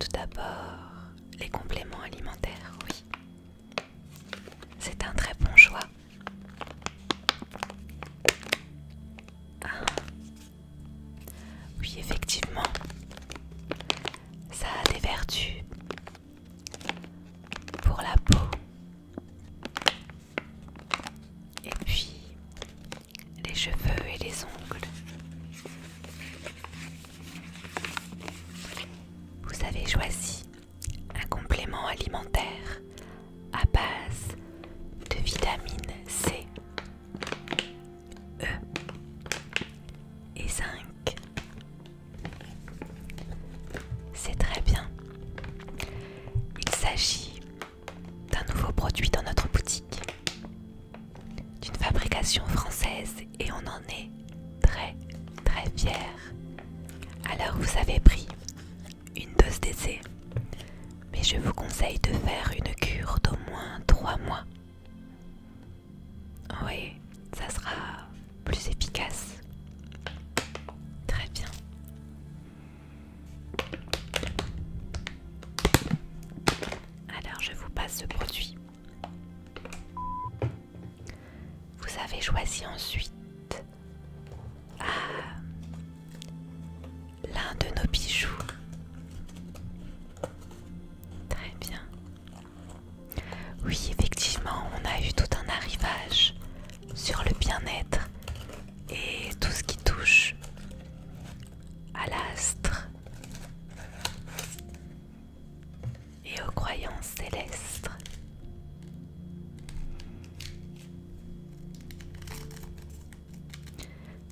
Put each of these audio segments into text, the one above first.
tout d'abord les compléments alimentaires, oui. C'est un très bon choix. Ah. Oui, effectivement, ça a des vertus pour la peau. Et puis, les cheveux et les ongles. Vous avez choisi un complément alimentaire à base de vitamine C, E et zinc. C'est très bien. Il s'agit d'un nouveau produit dans notre boutique, d'une fabrication française, et on en est très très fiers. Alors vous avez pris une dose d'essai, mais je vous conseille de faire une cure d'au moins 3 mois. Oui, ça sera plus efficace. Très bien. Alors je vous passe ce produit. Vous avez choisi ensuite l'un de nos bijoux. Très bien. Oui, effectivement, on a eu tout un arrivage sur le bien-être et tout ce qui touche à l'astre et aux croyances célestes.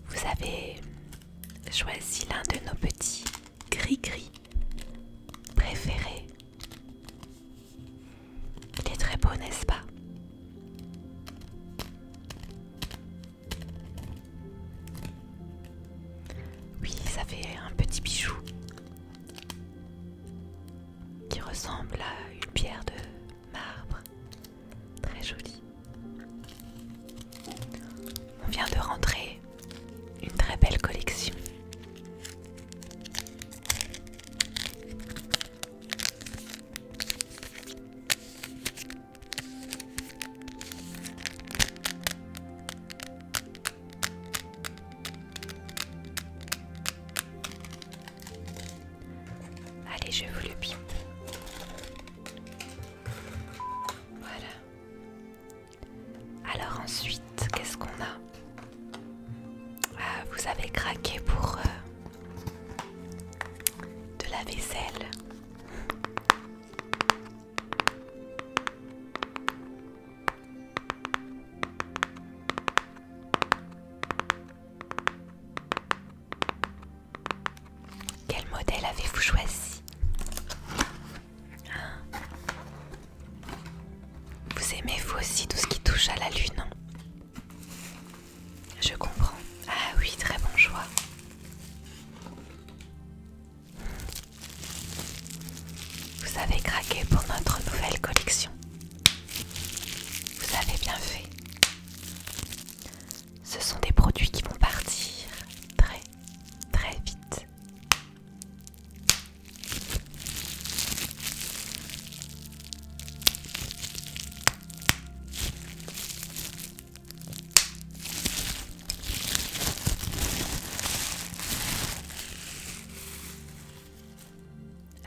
Vous avez choisi l'un de nos petits gris-gris préférés. Il est très beau, n'est-ce pas? Oui, ça fait un petit bijou qui ressemble à une pierre de marbre. Très joli. On vient de rentrer une très belle collection. Allez, je vous le pipe. Voilà. Alors ensuite, qu'est-ce qu'on a? Ah, vous avez craqué pour de la vaisselle. Quel modèle avez-vous choisi? Vous aimez vous aussi tout ce qui touche à la lune? Je comprends. Ah oui, très bon choix. Vous avez craqué pour notre nouvelle collection. Vous avez bien fait. Ce sont des produits qui vont partir très, très vite.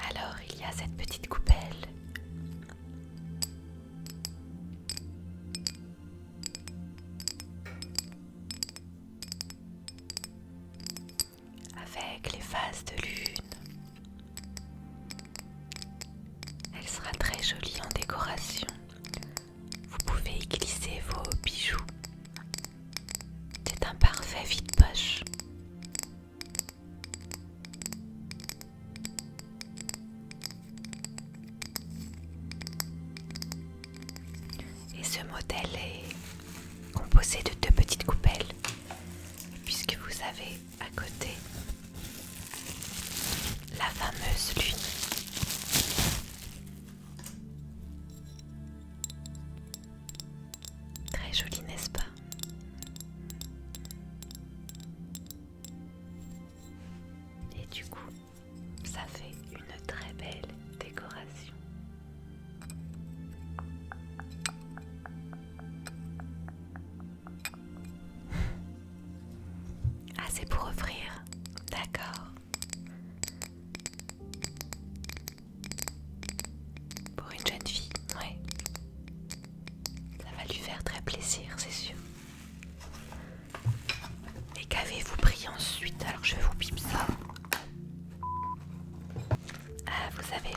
Alors, il y a cette petite coupelle. Avec les phases de lune. Elle sera très jolie en décoration. Vous pouvez y glisser vos bijoux. C'est un parfait vide-poche. Et ce modèle est composé de 2 petites coupelles, puisque vous avez à côté la fameuse lune.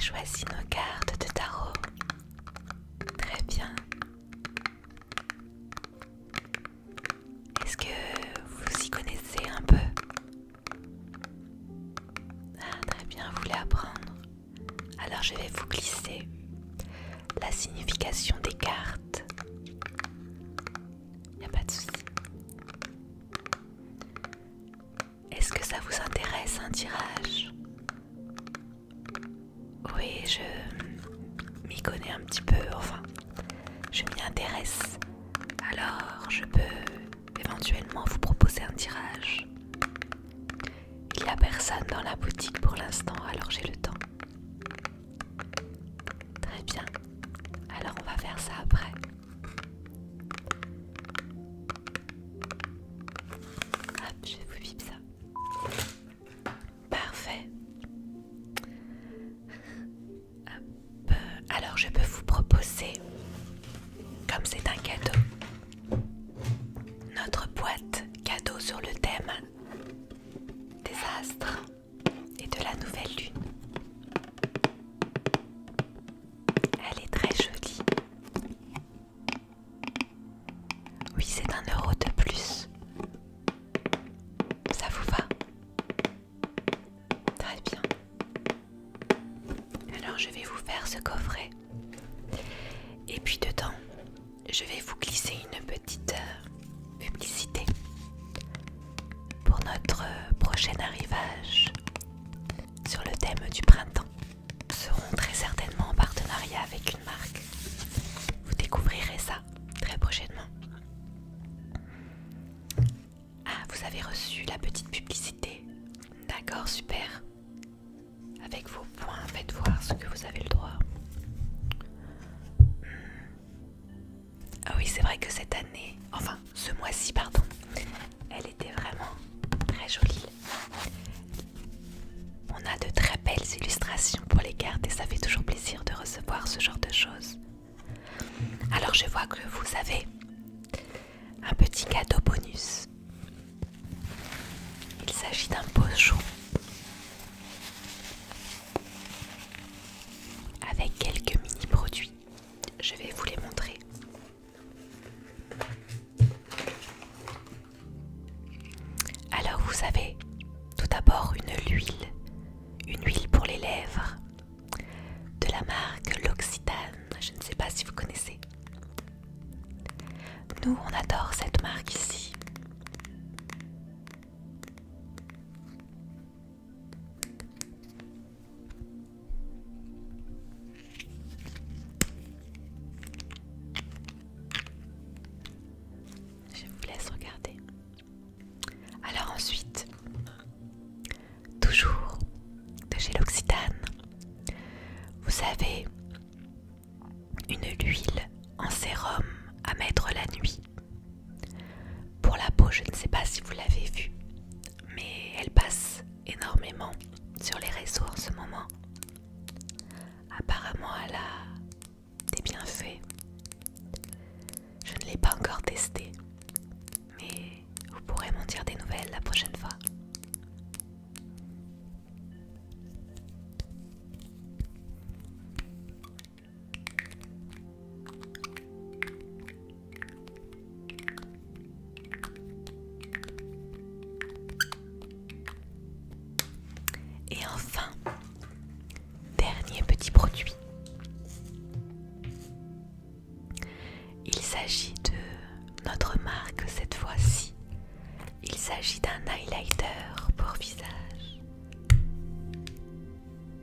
choisi nos cartes de tarot. Très bien. Est-ce que vous y connaissez un peu? Ah, très bien, vous voulez apprendre. Alors je vais vous glisser la signification des cartes. Il n'y a pas de souci. Est-ce que ça vous intéresse un tirage? Oui, je m'y connais un petit peu, enfin, je m'y intéresse. Alors je peux éventuellement vous proposer un tirage. Il n'y a personne dans la boutique pour l'instant, alors j'ai le temps. Très bien. Alors on va faire ça après. Hop, je vous bip ça. Parfait. Hop. Alors je peux vous proposer, comme c'est un cadeau, notre boîte cadeau sur le thème des astres et de la nouvelle lune. Elle est très jolie. Oui, c'est 1 € de plus. Ça vous va? Très bien. Alors je vais vous faire ce coffret. Et puis dedans, je vais vous glisser une petite publicité pour notre prochain arrivage sur le thème du printemps. Nous serons très certainement en partenariat avec une marque. Vous découvrirez ça très prochainement. Ah, vous avez reçu la petite publicité. D'accord, super. Avec vos points, faites voir ce que vous avez le droit. Ah oui, c'est vrai que cette année, enfin ce mois-ci, pardon, elle était vraiment très jolie. On a de très belles illustrations pour les cartes et ça fait toujours plaisir de recevoir ce genre de choses. Alors je vois que vous avez un petit cadeau bonus. Il s'agit d'un pochon avec quelques mini-produits. Je vais vous les montrer. Alors vous avez tout d'abord une huile pour les lèvres de la marque L'Occitane. Je ne sais pas si vous connaissez. Nous, on adore cette marque ici. Je vous laisse regarder. Alors ensuite, toujours de chez L'Occitane, vous avez une huile en sérum à mettre la nuit. Pour la peau, je ne sais pas si vous l'avez vue, mais elle passe énormément sur les réseaux en ce moment. Apparemment, elle a des bienfaits. Je ne l'ai pas encore testée, mais vous pourrez m'en dire des nouvelles la prochaine fois. Et enfin, dernier petit produit. Il s'agit de notre marque cette fois-ci. Il s'agit d'un highlighter pour visage.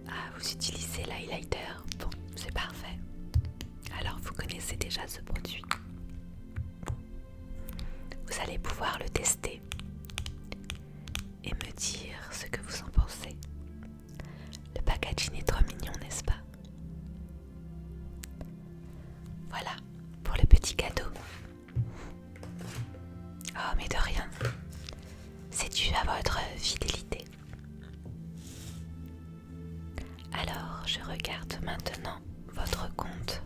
Ah, vous utilisez l'highlighter? Bon, c'est parfait. Alors vous connaissez déjà ce produit. Vous allez pouvoir le tester et me dire ce que vous en pensez. Le packaging est trop mignon, n'est-ce pas? Voilà pour le petit cadeau. Oh, mais de rien. C'est dû à votre fidélité. Alors, je regarde maintenant votre compte.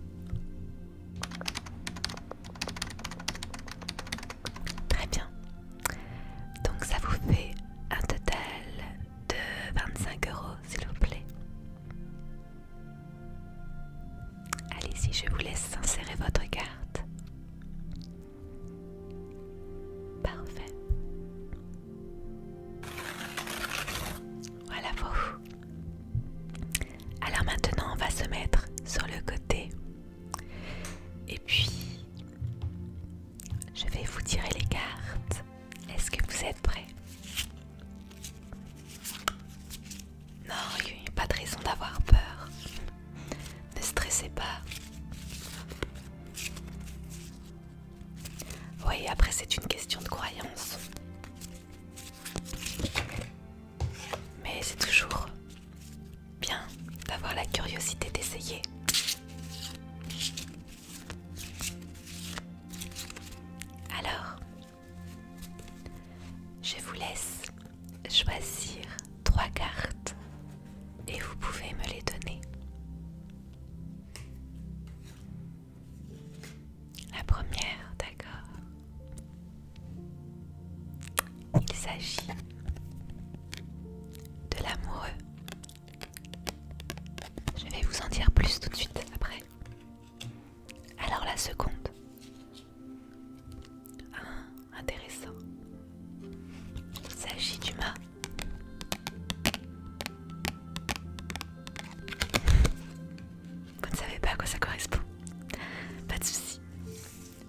Très bien. Donc ça vous fait un total de 25 €, s'il vous plaît. sur le côté. Et puis, je vais vous tirer les cartes. Est-ce que vous êtes prêts? Non, il n'y a pas de raison d'avoir peur. Ne stressez pas. Oui, après c'est une question de croyance. Mais c'est toujours bien d'avoir la curiosité d'essayer. Alors, je vous laisse choisir 3 cartes et vous pouvez me les donner. La première, d'accord. Il s'agit de l'amoureux. Je vais vous en dire plus tout de suite après. Alors la seconde. Intéressant. Il s'agit du mât. Vous ne savez pas à quoi ça correspond? Pas de souci.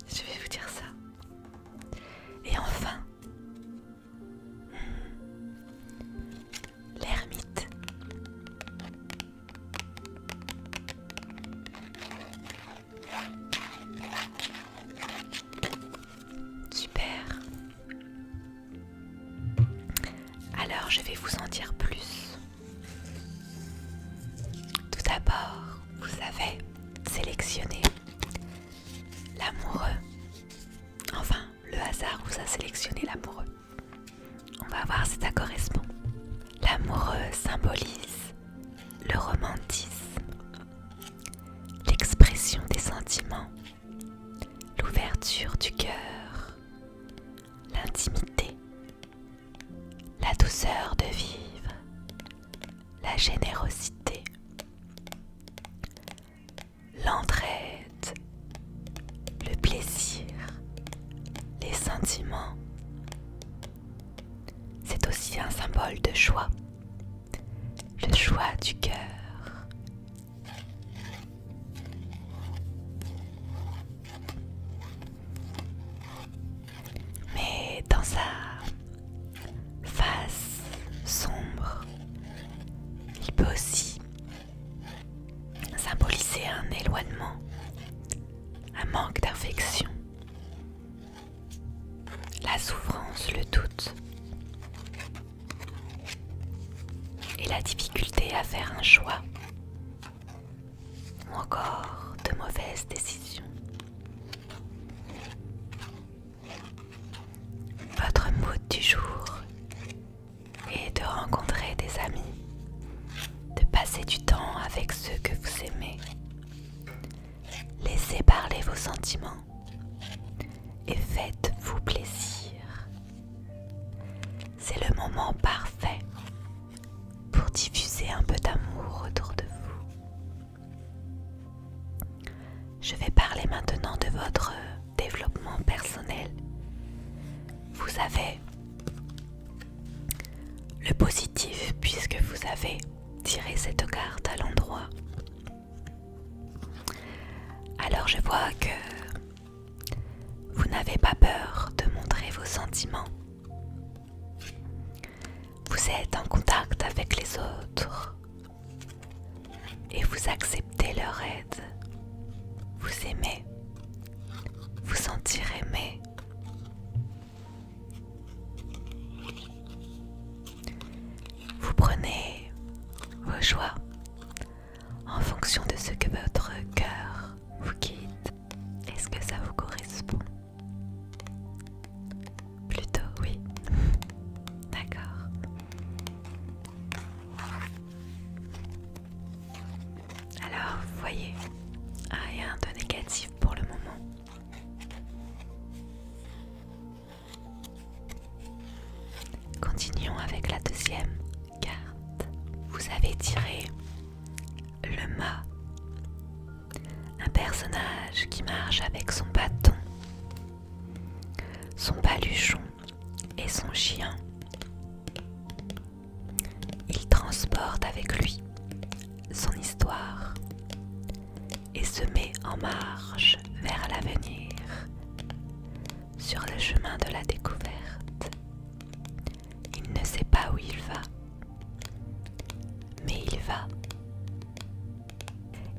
Je vais vous dire ça. Et enfin, l'ermite. Super. Alors je vais vous en dire plus. Tout d'abord, vous avez sélectionné l'amoureux. Enfin, le hasard vous a sélectionné l'amoureux. On va voir si ça correspond. L'amoureux symbolise le romantisme, l'expression des sentiments, l'ouverture du cœur, l'intimité, la douceur de vivre, la générosité, l'entraide, le plaisir, les sentiments. C'est aussi un symbole de choix, le choix du cœur. Mais dans sa face sombre, il peut aussi symboliser un éloignement, un manque d'affection, la souffrance, le doute et la difficulté à faire un choix ou encore de mauvaises décisions. Votre mood du jour est de rencontrer des amis, de passer du temps avec ceux que vous aimez. Laissez parler vos sentiments et faites-vous plaisir. C'est le moment parfait pour diffuser un peu d'amour autour de vous. Je vais parler maintenant de votre développement personnel. Vous avez le positif puisque vous avez tiré cette carte à l'endroit. Alors je vois que vous n'avez pas peur de montrer vos sentiments. Vous êtes en contact avec les autres et vous acceptez leur aide. Vous aimez, vous sentir aimé. Vous prenez vos choix en fonction de ce que votre cœur vous guide. Est-ce que ça vous correspond? Plutôt oui. D'accord. Alors, vous voyez, rien de négatif pour le moment. Continuons avec la deuxième carte. Vous avez tiré le mât, un personnage qui marche avec son bâton, son baluchon et son chien. Il transporte avec lui son histoire, se met en marche vers l'avenir, sur le chemin de la découverte. Il ne sait pas où il va, mais il va.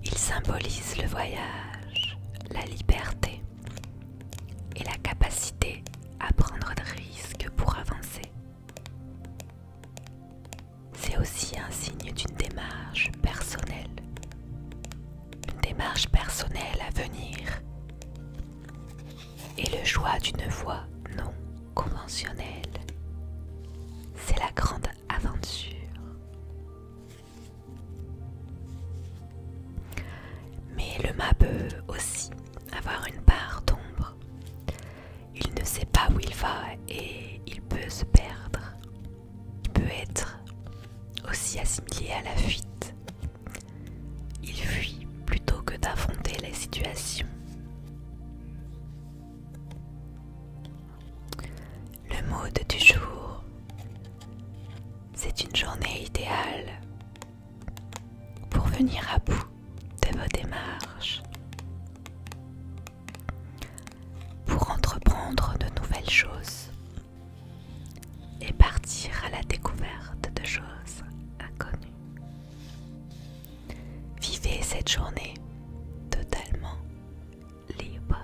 Il symbolise le voyage, la liberté et la capacité à prendre des risques pour avancer. C'est aussi un signe d'une démarche personnelle. Une démarche personnelle à venir et le choix d'une voie non conventionnelle. C'est la grande aventure. Mais le mât peut aussi avoir une part d'ombre. Il ne sait pas où il va et il peut se perdre. Il peut être aussi assimilé à la fuite. Il fuit plutôt que d'affronter les situations. Le mot du jour, c'est une journée idéale pour venir à bout de vos démarches, pour entreprendre de nouvelles choses et partir à la découverte de choses inconnues. Vivez cette journée totalement libre.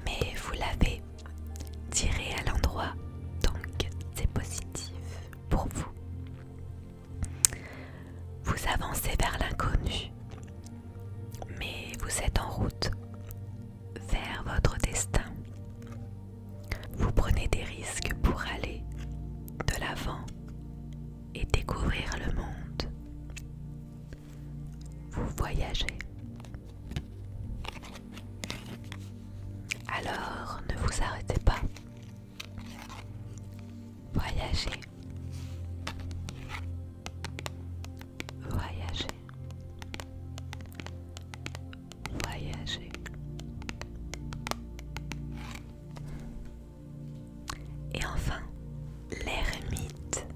Mais vous l'avez tiré à l'endroit, donc c'est positif pour vous. Vous avancez vers l'inconnu, mais vous êtes en route vers votre destin. Vous prenez des risques pour aller de l'avant et découvrir le monde. Vous voyagez. Alors ne vous arrêtez pas. Voyagez. Voyagez. Voyagez. Et enfin, l'ermite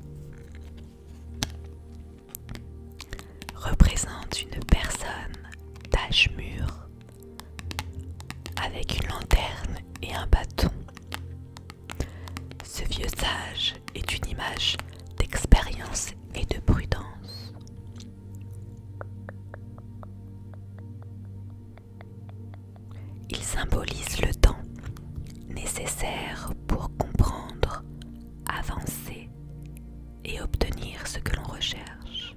représente une personne d'âge mûr avec une lanterne et un bâton. Ce vieux sage est une image d'expérience et de prudence. Il symbolise le temps nécessaire pour comprendre, avancer et obtenir ce que l'on recherche.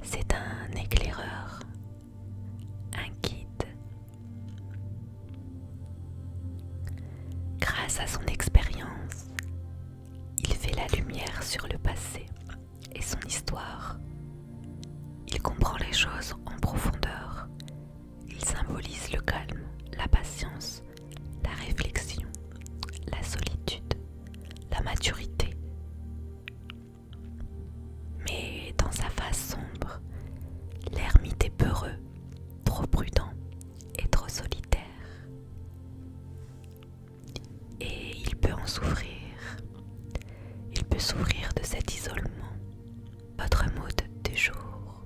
C'est un éclaireur, un guide. Grâce à son expérience, il fait la lumière sur le passé et son histoire. Il comprend les choses en profondeur. Il symbolise le calme, la patience, la réflexion, la solitude, la maturité. Mais dans sa face sombre, l'ermite est peureux, trop prudent et trop solitaire. Et il peut en souffrir. Il peut souffrir de cet isolement. Votre mood du jour.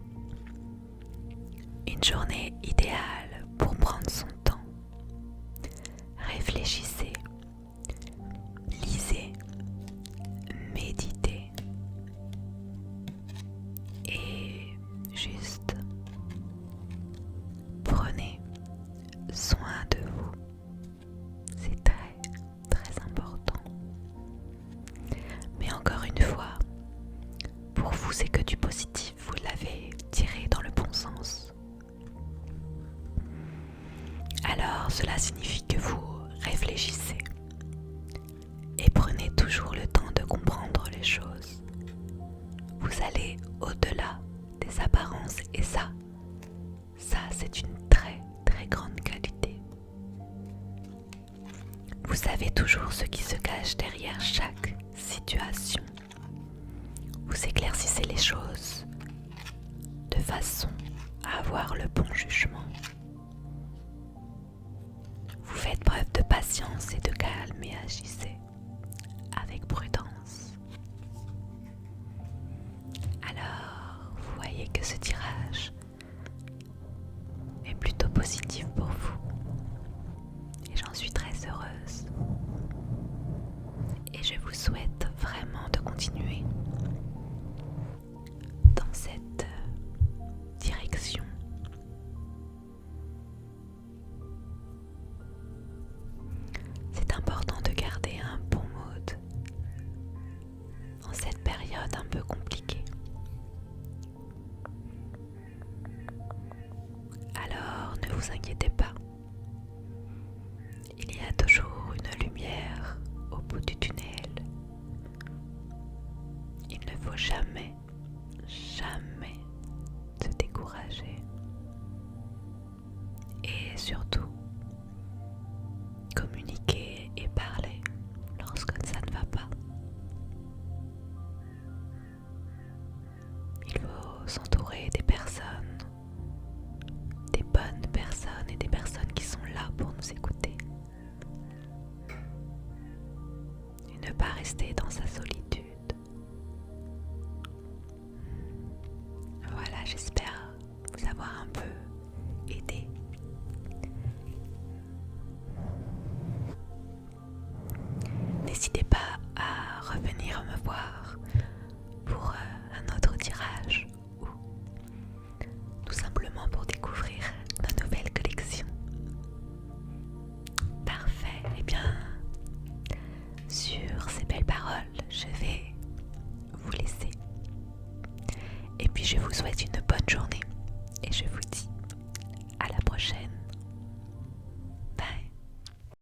Une journée idéale pour prendre son temps. Réfléchissez, lisez, méditez et juste prenez soin de vous. C'est très très important. Mais encore une fois, pour vous c'est que du positif, vous l'avez tiré dans le bon sens. Alors cela signifie que vous réfléchissez et prenez toujours le temps de comprendre les choses. Vous allez au-delà des apparences et ça c'est une très très grande qualité. Vous savez toujours ce qui se cache derrière chaque situation. Vous éclaircissez les choses de façon à avoir le bon jugement. Vous faites preuve de patience et de calme et agissez avec prudence. Alors, vous voyez vous inquiétez pas. Il y a toujours une lumière au bout du tunnel. Il ne faut jamais, jamais se décourager. Et surtout, communiquer et parler lorsque ça ne va pas. Il faut s'entourer des personnes, des bonnes personnes et des personnes qui sont là pour nous écouter. Et ne pas rester dans sa solitude. Voilà, j'espère vous avoir un peu aidé. N'hésitez pas à revenir me voir pour un autre tirage ou tout simplement pour découvrir nos nouvelles collections. Parfait, et bien sur ces belles paroles, je vais vous laisser. Et puis je vous souhaite une bonne journée et je vous dis